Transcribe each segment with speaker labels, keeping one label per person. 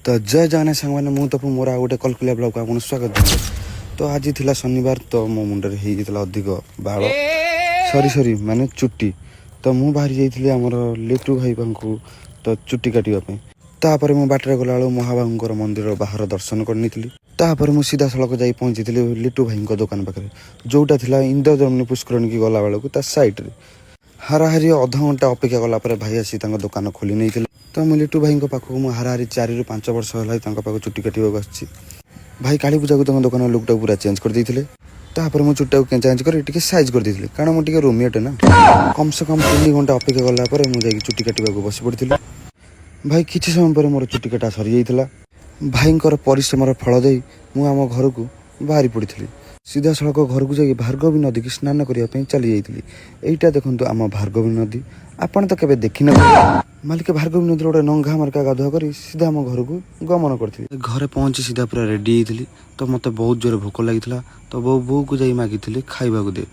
Speaker 1: तो जय जगन्नाथ सांग मैंने मुझे तो मोर गोटे कलकल ब्लॉग को आपको स्वागत देते। तो आज थी शनिवार तो मो मुंडे होता अधिक बाल सरी माने चुट्टी। तो मु बाहरी जाइए आमर लिटू भाई को तो चुट्टी काटापी। तापर मु बाटर गला महाबाबूर मंदिर बाहर दर्शन करनी तापर मु सीधा सड़क जा पहुंची लिटू भाई दुकान पाखे जोटा था इंद्रजमनी पुष्करणी की गला बेलू ता सैड्रे हाराहारी अध घंटा अपेक्षा कलापर भाई आसी दुकान खोली नहीं। तो मुझे लिटू भाई पाखक मुझे हाराहारी 4 ରୁ 5 वर्ष है चुट्टी काटा आसी। भाई काली पूजा को दुकान लुकटा पूरा चेंज कर देते। तापर मु चुट्टा को चेंज कर साइज कर देते कारण मुझे रोमियोटे ना कम से कम 3 घंटा अपेक्षा कलापर मुझे चुट्टी काटा बस पड़ी। भाई किसी समय पर मोर चुट्टी काटा सरी जाता। भाई परिश्रम फल दे मुझे आम घर को बाहरी पड़ी। सीधा सड़क घर को जाकि भार्गवी नदी की स्नान करने चली जाइली। एटा देखो आम भार्गवी नदी आपन तो केबे देखि न मालिक भार्गवी नदी गोटे नंगा मार्का गाधुआ कर सीधा आम घर को गमन करी। घरे पहुंची सीधा पूरा रेडी होती। तो मत बहुत जोर भोक लगी तो बो को जाई मागी खाइबा को दे।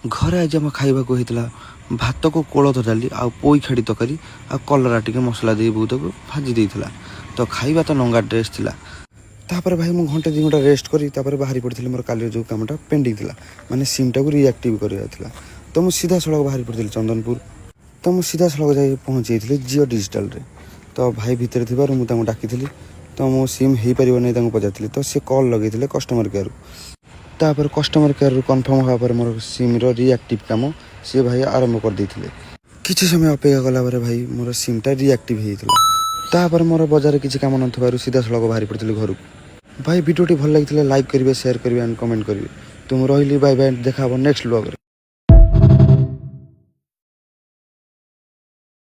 Speaker 1: घरे आज आम खाइबा को होता भात को कोलथ डाली आ पोई खाड़ी तकारी आ कलरा टिके मसला दे बहुत को भाजी देता। तो खाइबा तो नंगा ड्रेस थिला। तापर भाई मुझे घंटे 2 घंटा रेस्ट करी बाहरी पड़ी मोर काली जो कामटा पेंडिंग था माने सिम टाक रिएक्टिव कर। तो मुझे सीधा सड़क बाहरी पड़ी चंदनपुर। तो मुझे सीधा सड़क जा पहुँची जियो डिजिटाल रे। तो भाई भितर थी मुझे डाकी तो मो सिम हो पार नहीं पचारि। तो सी कल लगे कस्टमर केयर तापर कस्टमर केयर कन्फर्म होगा मोर सिम रिएक्टिव कम सी भाई आरंभ कर देते। किसी समय अपेक्षा कलापर भाई मोर सिमटा रिएक्टिव होता। तापर मोर बजार किसी काम न सीधा सड़क बाहरी पड़ी घर को। भाई वीडियोटी भल लगी लाइक करेंगे शेयर करेंगे एंड कमेंट करेंगे। तुम रही बाय बाय देखा नेक्स्ट ब्लॉग।